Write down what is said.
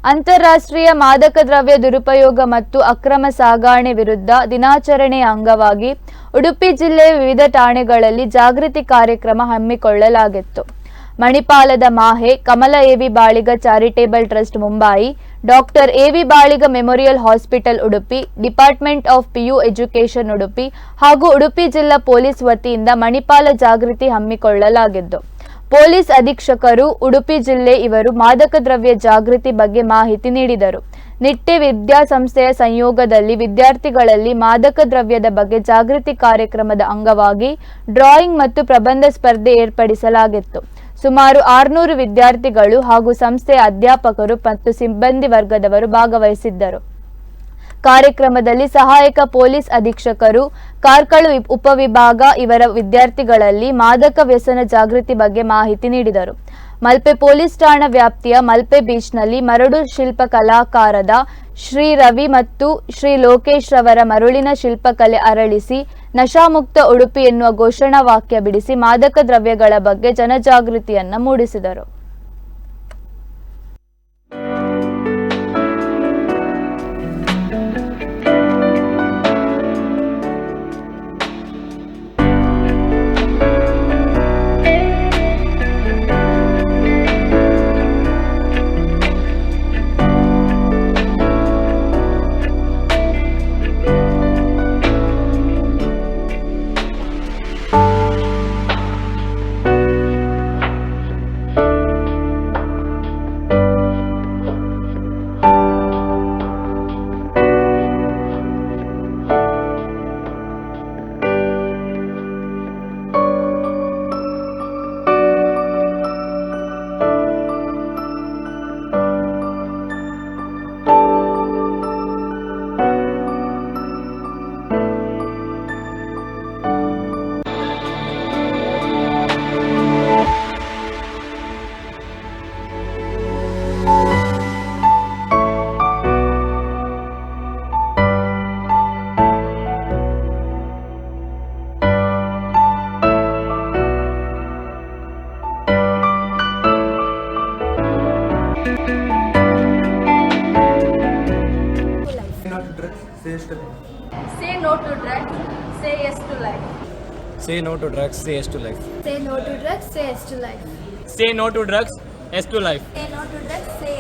ಅಂತಾರಾಷ್ಟ್ರೀಯ ಮಾದಕ ದ್ರವ್ಯ ದುರುಪಯೋಗ ಮತ್ತು ಅಕ್ರಮ ಸಾಗಣೆ ವಿರುದ್ಧ ದಿನಾಚರಣೆಯ ಅಂಗವಾಗಿ ಉಡುಪಿ ಜಿಲ್ಲೆಯ ವಿವಿಧ ಠಾಣೆಗಳಲ್ಲಿ ಜಾಗೃತಿ ಕಾರ್ಯಕ್ರಮ ಹಮ್ಮಿಕೊಳ್ಳಲಾಗಿತ್ತು. ಮಣಿಪಾಲದ MAHE Kamala AV Baliga charitable trust Mumbai, doctor AV Baliga memorial hospital Udupi, department of PU education Udupi ಹಾಗೂ ಉಡುಪಿ ಜಿಲ್ಲಾ ಪೊಲೀಸ್ ವತಿಯಿಂದ ಮಣಿಪಾಲ ಜಾಗೃತಿ ಹಮ್ಮಿಕೊಳ್ಳಲಾಗಿದ್ದು, ಪೊಲೀಸ್ ಅಧೀಕ್ಷಕರು ಉಡುಪಿ ಜಿಲ್ಲೆ ಇವರು ಮಾದಕ ದ್ರವ್ಯ ಜಾಗೃತಿ ಬಗ್ಗೆ ಮಾಹಿತಿ ನೀಡಿದರು. ನಿಟ್ಟೆ ವಿದ್ಯಾಸಂಸ್ಥೆಯ ಸಂಯೋಗದಲ್ಲಿ ವಿದ್ಯಾರ್ಥಿಗಳಲ್ಲಿ ಮಾದಕ ದ್ರವ್ಯದ ಬಗ್ಗೆ ಜಾಗೃತಿ ಕಾರ್ಯಕ್ರಮದ ಅಂಗವಾಗಿ ಡ್ರಾಯಿಂಗ್ ಮತ್ತು ಪ್ರಬಂಧ ಸ್ಪರ್ಧೆ ಏರ್ಪಡಿಸಲಾಗಿತ್ತು. ಸುಮಾರು 600 ವಿದ್ಯಾರ್ಥಿಗಳು ಹಾಗೂ ಸಂಸ್ಥೆಯ ಅಧ್ಯಾಪಕರು ಮತ್ತು ಸಿಬ್ಬಂದಿ ವರ್ಗದವರು ಭಾಗವಹಿಸಿದ್ದರು. ಕಾರ್ಯಕ್ರಮದಲ್ಲಿ ಸಹಾಯಕ ಪೊಲೀಸ್ ಅಧೀಕ್ಷಕರು ಕಾರ್ಕಳ ಉಪವಿಭಾಗ ಇವರ ವಿದ್ಯಾರ್ಥಿಗಳಲ್ಲಿ ಮಾದಕ ವ್ಯಸನ ಜಾಗೃತಿ ಬಗ್ಗೆ ಮಾಹಿತಿ ನೀಡಿದರು. ಮಲ್ಪೆ ಪೊಲೀಸ್ ಠಾಣಾ ವ್ಯಾಪ್ತಿಯ ಮಲ್ಪೆ ಬೀಚ್ನಲ್ಲಿ ಮರಳು ಶಿಲ್ಪ ಕಲಾಕಾರದ ಶ್ರೀ ರವಿ ಮತ್ತು ಶ್ರೀ ಲೋಕೇಶ್ ರವರ ಮರುಳಿನ ಶಿಲ್ಪಕಲೆ ಅರಳಿಸಿ ನಶಾಮುಕ್ತ ಉಡುಪಿ ಎನ್ನುವ ಘೋಷಣಾ ವಾಕ್ಯ ಬಿಡಿಸಿ ಮಾದಕ ದ್ರವ್ಯಗಳ ಬಗ್ಗೆ ಜನಜಾಗೃತಿಯನ್ನು ಮೂಡಿಸಿದರು. Say no to drugs, say yes to life. Say no to drugs, say yes to life. Say no to drugs, say yes to life. Say no to drugs, yes to life. Say no to drugs, say yes